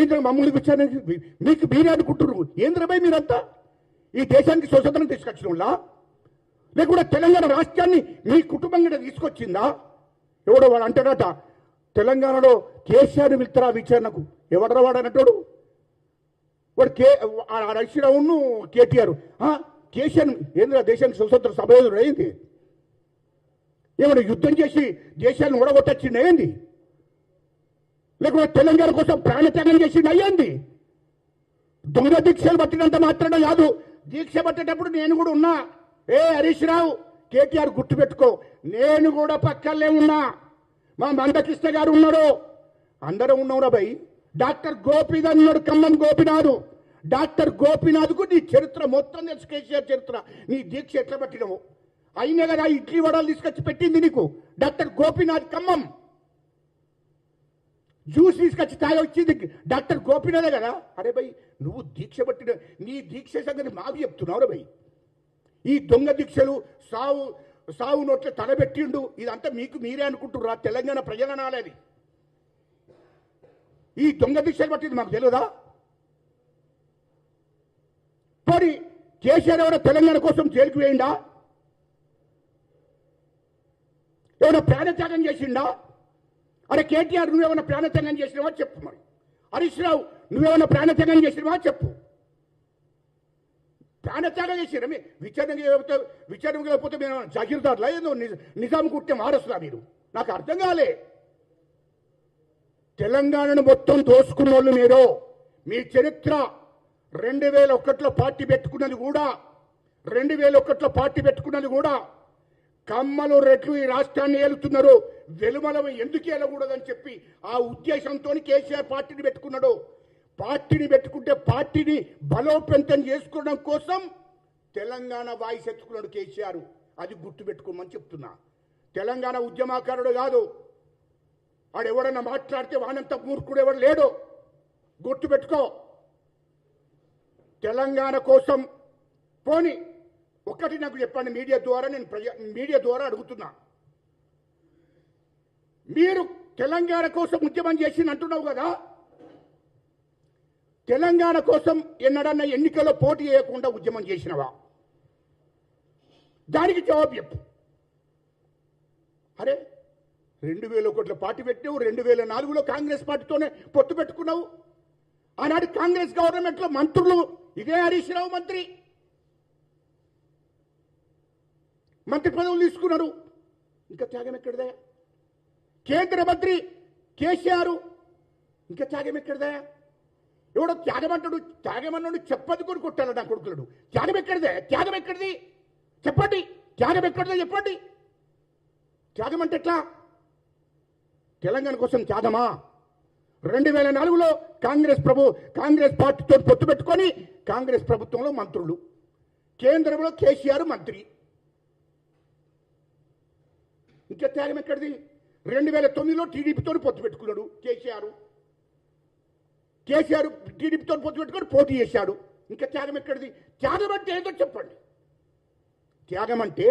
ఇందులో మమ్మల్ని కూర్చొని మీకు మీరే అనుకుంటున్నారు ఏంద్రపై మీరంతా ఈ దేశానికి స్వతంత్రం తీసుకొచ్చిన వాళ్ళ లేకుండా తెలంగాణ రాష్ట్రాన్ని మీ కుటుంబం కూడా తీసుకొచ్చిందా? ఎవడో వాడు అంటాడట తెలంగాణలో కేసీఆర్ మిత్రా విచారణకు ఎవడరా వాడు అన్నట్టు వాడు హరీశ్రావును కేటీఆర్ కేసీఆర్ ఏంద్ర దేశానికి స్వతంత్ర సభ్యుడు అయింది ఏమన్నా యుద్ధం చేసి దేశాన్ని ఓడగొట్టచ్చింది అయ్యింది లేకపోతే తెలంగాణ కోసం ప్రాణత్యాగం చేసింది అయ్యింది. దొంగ దీక్షలు పట్టినంత మాత్రమే కాదు, దీక్ష పట్టేటప్పుడు నేను కూడా ఉన్నా. హరీష్ రావు కేటీఆర్ గుర్తుపెట్టుకో, నేను కూడా పక్కనే ఉన్నా. మా మందకృష్ణ గారు ఉన్నారు, అందరూ ఉన్నారా భయ్. డాక్టర్ గోపీనాథ్ ఉన్నాడు, ఖమ్మం గోపీనాథ్. డాక్టర్ గోపీనాథ్కు నీ చరిత్ర మొత్తం తెలుసు, కేసీఆర్ చరిత్ర. నీ దీక్ష ఎట్లా పట్టినవు అయినా కదా ఇడ్లీ వడలు తీసుకొచ్చి పెట్టింది నీకు డాక్టర్ గోపీనాథ్. ఖమ్మం జ్యూస్ తీసుకొచ్చి తాగి వచ్చింది డాక్టర్ గోపీనాథే కదా. అరే భయ్ నువ్వు దీక్ష పట్టిన నీ దీక్ష సంగతి మాకు చెప్తున్నావు భయ్. ఈ దొంగ దీక్షలు సావు నోట్ల తలబెట్టిండు ఇదంతా మీకు మీరే అనుకుంటున్నారా? తెలంగాణ ప్రజలనాలని ఈ దొంగ దీక్షలు పట్టింది మాకు తెలియదా? పోనీ కేసీఆర్ ఎవరో తెలంగాణ కోసం జైలుకు వేయండా? ఎవరో ప్రాణత్యాగం చేసిండా? అరే కేటీఆర్ నువ్వేమైనా ప్రాణత్యాగం చేసినావా చెప్పు. మరి హరీష్ రావు నువ్వేమైనా ప్రాణత్యాగం చేసినావా చెప్పు. ప్రాణత్యాగం చేసినా విచారణ లేకపోతే మేము జాగీర్దారులా ఏదో నిజాం కుట్టే మారుస్తున్నా మీరు? నాకు అర్థం కాలే. తెలంగాణను మొత్తం దోసుకున్న వాళ్ళు మీరు. మీ చరిత్ర 2001లో పార్టీ పెట్టుకున్నది కూడా 2001లో పార్టీ పెట్టుకున్నది కూడా కమ్మలు రెట్లు ఈ రాష్ట్రాన్ని ఏలుతున్నారు, వెలుమల ఎందుకు ఏలకూడదని చెప్పి ఆ ఉద్దేశంతో కేసీఆర్ పార్టీని పెట్టుకున్నాడు. పార్టీని పెట్టుకుంటే పార్టీని బలోపేతం చేసుకోవడం కోసం తెలంగాణ వాయిస్ ఎత్తుకున్నాడు కేసీఆర్. అది గుర్తుపెట్టుకోమని చెప్తున్నా. తెలంగాణ ఉద్యమకారుడు కాదు వాడెవడన్నా మాట్లాడితే వానంత మూర్ఖుడు ఎవడు లేడు, గుర్తుపెట్టుకో. తెలంగాణ కోసం పోని ఒక్కటి నాకు చెప్పండి మీడియా ద్వారా, నేను మీడియా ద్వారా అడుగుతున్నా. మీరు తెలంగాణ కోసం ఉద్యమం చేసి అంటున్నావు కదా, తెలంగాణ కోసం ఎన్నడన్నా ఎన్నికల్లో పోటీ చేయకుండా ఉద్యమం చేసినవా? దానికి జవాబు చెప్పు. అరే 2001లో పార్టీ పెట్టావు, 2004లో కాంగ్రెస్ పార్టీతోనే పొత్తు పెట్టుకున్నావు. ఆనాడు కాంగ్రెస్ గవర్నమెంట్లో మంత్రులు ఇదే హరీష్ రావు మంత్రి పదవులు తీసుకున్నారు. ఇంకా త్యాగం ఎక్కడిదా? కేంద్ర మంత్రి కేసీఆర్ ఇంకా త్యాగం ఎక్కడిదా? ఎవడో త్యాగమంటాడు, త్యాగమన్నాడు చెప్పదు కూడా కొట్టాలి నా కొడుకులు. త్యాగం ఎక్కడిదే? త్యాగం ఎక్కడిది చెప్పండి, త్యాగం ఎక్కడిదో చెప్పండి. త్యాగం అంటే ఎట్లా? తెలంగాణ కోసం త్యాగమా? 2004లో కాంగ్రెస్ పార్టీతో పొత్తు పెట్టుకొని కాంగ్రెస్ ప్రభుత్వంలో మంత్రులు, కేంద్రంలో కేసీఆర్ మంత్రి. ఇంకా త్యాగం ఎక్కడిది? 2009లో టీడీపీతో పొత్తు పెట్టుకున్నాడు కేసీఆర్ టీడీపీతో పొత్తు పెట్టుకొని పోటీ చేశాడు. ఇంకా త్యాగం ఎక్కడిది? త్యాగం అంటే ఏదో చెప్పండి. త్యాగం అంటే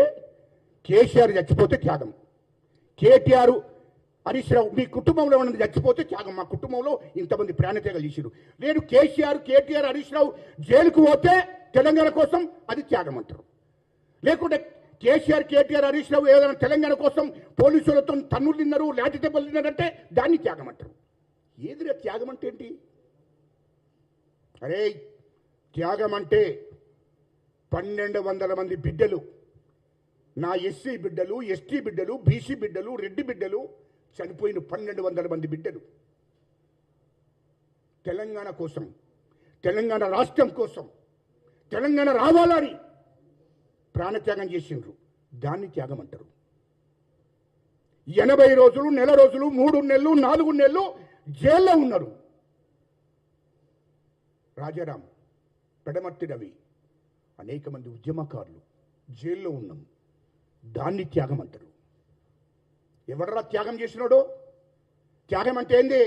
కేసీఆర్ చచ్చిపోతే త్యాగం, కేటీఆర్ హరీష్ రావు మీ కుటుంబంలో ఉన్నది చచ్చిపోతే త్యాగం. మా కుటుంబంలో ఇంతమంది ప్రాణత్యాగాలు చేశారు. నేను కేటీఆర్ హరీష్ రావు జైలుకు పోతే తెలంగాణ కోసం అది త్యాగం అంటారు. లేకుంటే కేటీఆర్ హరీష్ రావు ఏదైనా తెలంగాణ కోసం పోలీసులతో తన్నులు తిన్నారు, లాఠీ దెబ్బలు తిన్నారంటే దాన్ని త్యాగం అంటారు. ఏదిరా త్యాగం అంటే ఏంటి? అరే త్యాగం అంటే 1200 మంది బిడ్డలు, నా ఎస్సీ బిడ్డలు, ఎస్టీ బిడ్డలు, బీసీ బిడ్డలు, రెడ్డి బిడ్డలు చనిపోయిన 1200 మంది బిడ్డలు తెలంగాణ కోసం, తెలంగాణ రాష్ట్రం కోసం, తెలంగాణ రావాలని ప్రాణత్యాగం చేసిండ్రు. దాన్ని త్యాగం అంటారు. 80 రోజులు, నెల రోజులు, 3 నెలలు, 4 నెలలు జైల్లో ఉన్నారు. రాజారాం, పెడమర్తి రవి, అనేక మంది ఉద్యమకారులు జైల్లో ఉన్నాం. దాన్ని త్యాగం అంటారు. ఎవడరా త్యాగం చేసినాడో? త్యాగం అంటే ఏంది?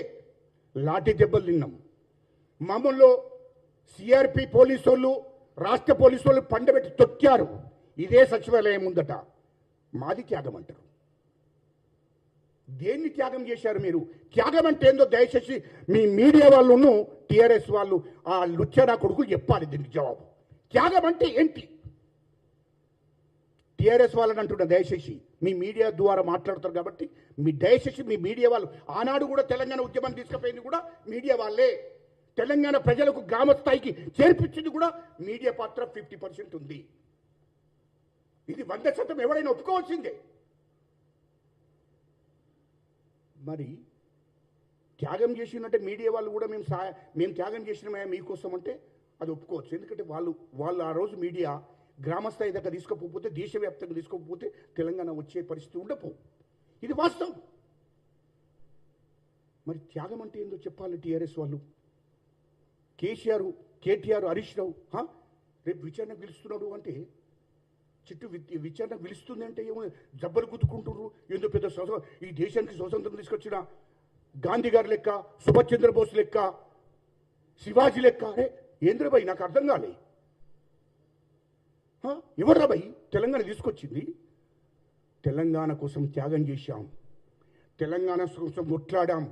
లాఠీ దెబ్బలు తిన్నాం. మామూలు సిఆర్పి పోలీసు వాళ్ళు, రాష్ట్ర పోలీసు వాళ్ళు పండబెట్టి తొక్కారు ఇదే సచివాలయం ముందట. మాది త్యాగం అంటారు. దేన్ని త్యాగం చేశారు మీరు? త్యాగం అంటే ఏందో దయచేసి మీ మీడియా వాళ్ళను టీఆర్ఎస్ వాళ్ళు ఆ లుచ్చనా కొడుకు చెప్పాలి దీనికి జవాబు. త్యాగం అంటే ఏంటి? టీఆర్ఎస్ వాళ్ళని అంటున్నా దయచేసి మీ మీడియా ద్వారా మాట్లాడతారు కాబట్టి దయచేసి మీ మీడియా వాళ్ళు ఆనాడు కూడా తెలంగాణ ఉద్యమాన్ని తీసుకుపోయింది కూడా మీడియా వాళ్ళే. తెలంగాణ ప్రజలకు గ్రామ స్థాయికి చేర్పించింది కూడా మీడియా పాత్ర 50% ఉంది. ఇది 100% ఎవరైనా ఒప్పుకోవాల్సిందే. మరి త్యాగం చేసినట్టే మీడియా వాళ్ళు కూడా మేము త్యాగం చేసినామే మీకోసం అంటే అది ఒప్పుకోవచ్చు. ఎందుకంటే వాళ్ళు ఆ రోజు మీడియా గ్రామస్థాయి దగ్గర తీసుకోకపోతే దేశవ్యాప్తంగా తీసుకోకపోతే తెలంగాణ వచ్చే పరిస్థితి ఉండపో. ఇది వాస్తవం. మరి త్యాగం అంటే ఏందో చెప్పాలి టీఆర్ఎస్ వాళ్ళు. కేసీఆర్, కేటీఆర్, హరీష్ రావు రేపు విచారణ పిలుస్తున్నాడు అంటే చుట్టూ విచారణ పిలుస్తుంది అంటే ఏమో జబ్బలు గుద్దుకుంటున్నారు. ఏందో పెద్ద ఈ దేశానికి స్వతంత్రం తీసుకొచ్చిన గాంధీ గారి లెక్క, సుభాష్ చంద్రబోస్ లెక్క, శివాజీ లెక్క. అరే ఏంద్రబాయి నాకు అర్థం కాలే. ఎవరు రాబాయి తెలంగాణ తీసుకొచ్చింది? తెలంగాణ కోసం త్యాగం చేశాం, తెలంగాణ కోసం కొట్లాడాం,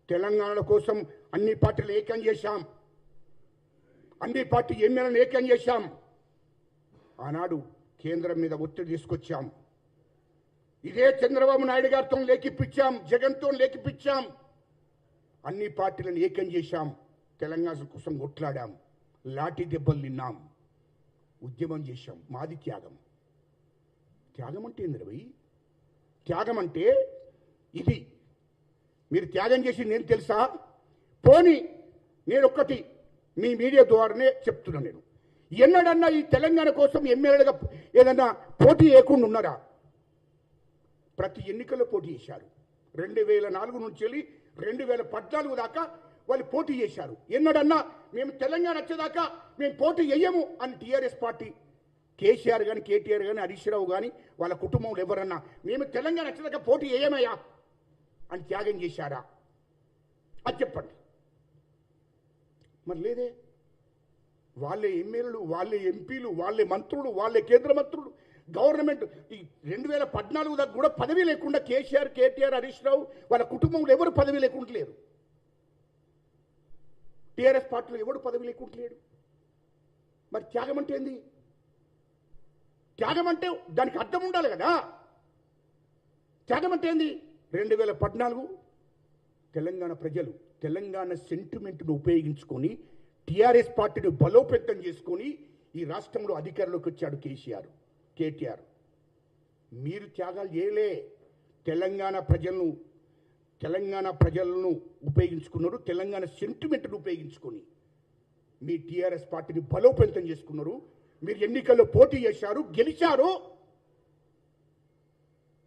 తెలంగాణ కోసం అన్ని పార్టీలు ఏకం చేశాం, అన్ని పార్టీ ఎమ్మెల్యేలను ఏకం చేశాం. ఆనాడు కేంద్రం మీద ఒత్తిడి తీసుకొచ్చాం. ఇదే చంద్రబాబు నాయుడు గారితో లేఖిపించాం, జగన్తో లేఖిపించాం, అన్ని పార్టీలను ఏకం చేశాం, తెలంగాణ కోసం కొట్లాడాం, లాఠీ దెబ్బలు తిన్నాం, ఉద్యమం చేశాం. మాది త్యాగం. త్యాగం అంటే ఏంది రవి? త్యాగం అంటే ఇది. మీరు త్యాగం చేసి నేను తెలుసా? పోనీ నేను ఒక్కటి మీ మీడియా ద్వారానే చెప్తున్నాను. నేను ఎన్నడన్నా ఈ తెలంగాణ కోసం ఎమ్మెల్యేలుగా ఏదన్నా పోటీ చేయకుండా ఉన్నారా? ప్రతి ఎన్నికల్లో పోటీ చేశారు. 2004 నుంచి వెళ్ళి 2014 దాకా వాళ్ళు పోటీ చేశారు. ఎన్నడన్నా మేము తెలంగాణ వచ్చేదాకా మేము పోటీ చేయము అని టీఆర్ఎస్ పార్టీ కేసీఆర్ కానీ, కేటీఆర్ కానీ, హరీష్ రావు కానీ వాళ్ళ కుటుంబంలో ఎవరన్నా మేము తెలంగాణ వచ్చేదాకా పోటీ చేయమయ్యా అని త్యాగం చేశారా? అది చెప్పండి. మరి లేదే. వాళ్ళే ఎమ్మెల్యేలు, వాళ్ళే ఎంపీలు, వాళ్ళే మంత్రులు, వాళ్ళే కేంద్ర మంత్రులు, గవర్నమెంట్ ఈ 2014 దాకా కూడా పదవి లేకుండా కేసీఆర్, కేటీఆర్, హరీష్ రావు వాళ్ళ కుటుంబంలో ఎవరు పదవి లేకుండా లేరు. టీఆర్ఎస్ పార్టీలో ఎవడు పదవి లేకుండా లేడు. మరి త్యాగం అంటే ఏంది? త్యాగం అంటే దానికి అర్థం ఉండాలి కదా. త్యాగం అంటే ఏంది? 2014 తెలంగాణ ప్రజలు తెలంగాణ సెంటిమెంట్ను ఉపయోగించుకొని టీఆర్ఎస్ పార్టీని బలోపేతం చేసుకొని ఈ రాష్ట్రంలో అధికారంలోకి వచ్చాడు కేసీఆర్, కేటీఆర్. మీరు త్యాగాలు చేయలే. తెలంగాణ ప్రజలను ఉపయోగించుకున్నారు. తెలంగాణ సెంటిమెంట్ను ఉపయోగించుకొని మీ టీఆర్ఎస్ పార్టీని బలోపేతం చేసుకున్నారు. మీరు ఎన్నికల్లో పోటీ చేశారు, గెలిచారు.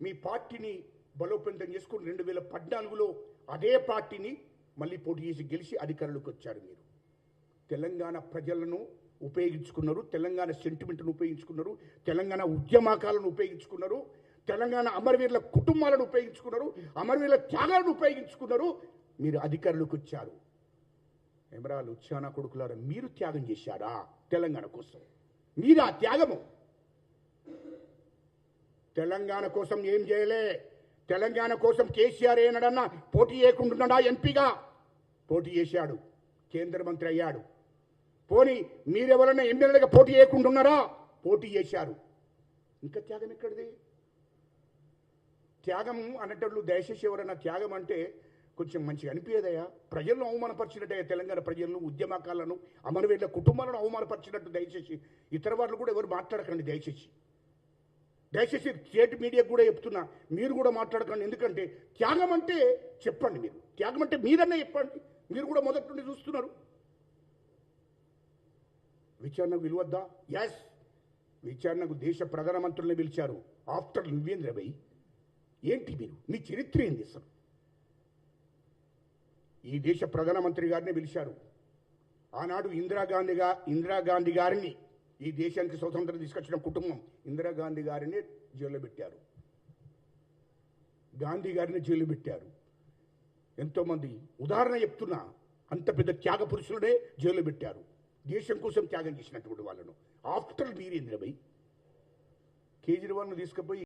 మీ పార్టీని బలోపేతం చేసుకుని 2014లో అదే పార్టీని మళ్ళీ పోటీ చేసి గెలిచి అధికారంలోకి వచ్చారు. మీరు తెలంగాణ ప్రజలను ఉపయోగించుకున్నారు, తెలంగాణ సెంటిమెంట్ను ఉపయోగించుకున్నారు, తెలంగాణ ఉద్యమకాలను ఉపయోగించుకున్నారు, తెలంగాణ అమరవీరుల కుటుంబాలను ఉపయోగించుకున్నారు, అమరవీరుల త్యాగాలను ఉపయోగించుకున్నారు. మీరు అధికారంలోకి వచ్చారు. ఎమరాలు చానా కొడుకులారా, మీరు త్యాగం చేశారా తెలంగాణ కోసం? మీరు ఆ త్యాగము తెలంగాణ కోసం ఏం చేయలే. తెలంగాణ కోసం కేసీఆర్ ఏనాడన్నా పోటీ చేయకుండా ఎంపీగా పోటీ చేశాడు, కేంద్ర మంత్రి అయ్యాడు. పోనీ మీరెవరన్నా ఎమ్మెల్యేగా పోటీ చేయకుండా ఉన్నారా? పోటీ చేశారు. ఇంకా త్యాగం ఎక్కడిది? త్యాగం అన్నట్లు దయచేసి ఎవరన్నా త్యాగం అంటే కొంచెం మంచిగా అనిపించదయ్యా. ప్రజలను అవమానపరిచినట్టయ్యా, తెలంగాణ ప్రజలను, ఉద్యమకాలను, అమరవీరుల కుటుంబాలను అవమానపరిచినట్టు దయచేసి ఇతర వాళ్ళు కూడా ఎవరు మాట్లాడకండి. దయచేసి స్టేట్ మీడియాకు కూడా చెప్తున్నా, మీరు కూడా మాట్లాడకండి. ఎందుకంటే త్యాగం అంటే చెప్పండి. మీరు త్యాగం అంటే మీరన్నా చెప్పండి. మీరు కూడా మొదటి నుండి చూస్తున్నారు. విచారణకు విలువద్దా? ఎస్, విచారణకు దేశ ప్రధానమంత్రులను పిలిచారు. ఆఫ్టర్ నువ్వేంద్ర భయ్, ఏంటి మీరు, మీ చరిత్ర ఏంది అసలు? ఈ దేశ ప్రధానమంత్రి గారిని పిలిచారు. ఆనాడు ఇందిరాగాంధీ గారిని, ఈ దేశానికి స్వతంత్రం తీసుకొచ్చిన కుటుంబం ఇందిరాగాంధీ గారిని జైల్లో పెట్టారు, గాంధీ గారిని జైలు పెట్టారు. ఎంతోమంది ఉదాహరణ చెప్తున్నా, అంత పెద్ద త్యాగ పురుషులనే జైల్లో పెట్టారు, దేశం కోసం త్యాగం చేసినటువంటి వాళ్ళను. ఆఫ్టర్ వీరేంద్ర భయ్ కేజ్రీవాల్ను తీసుకుపోయి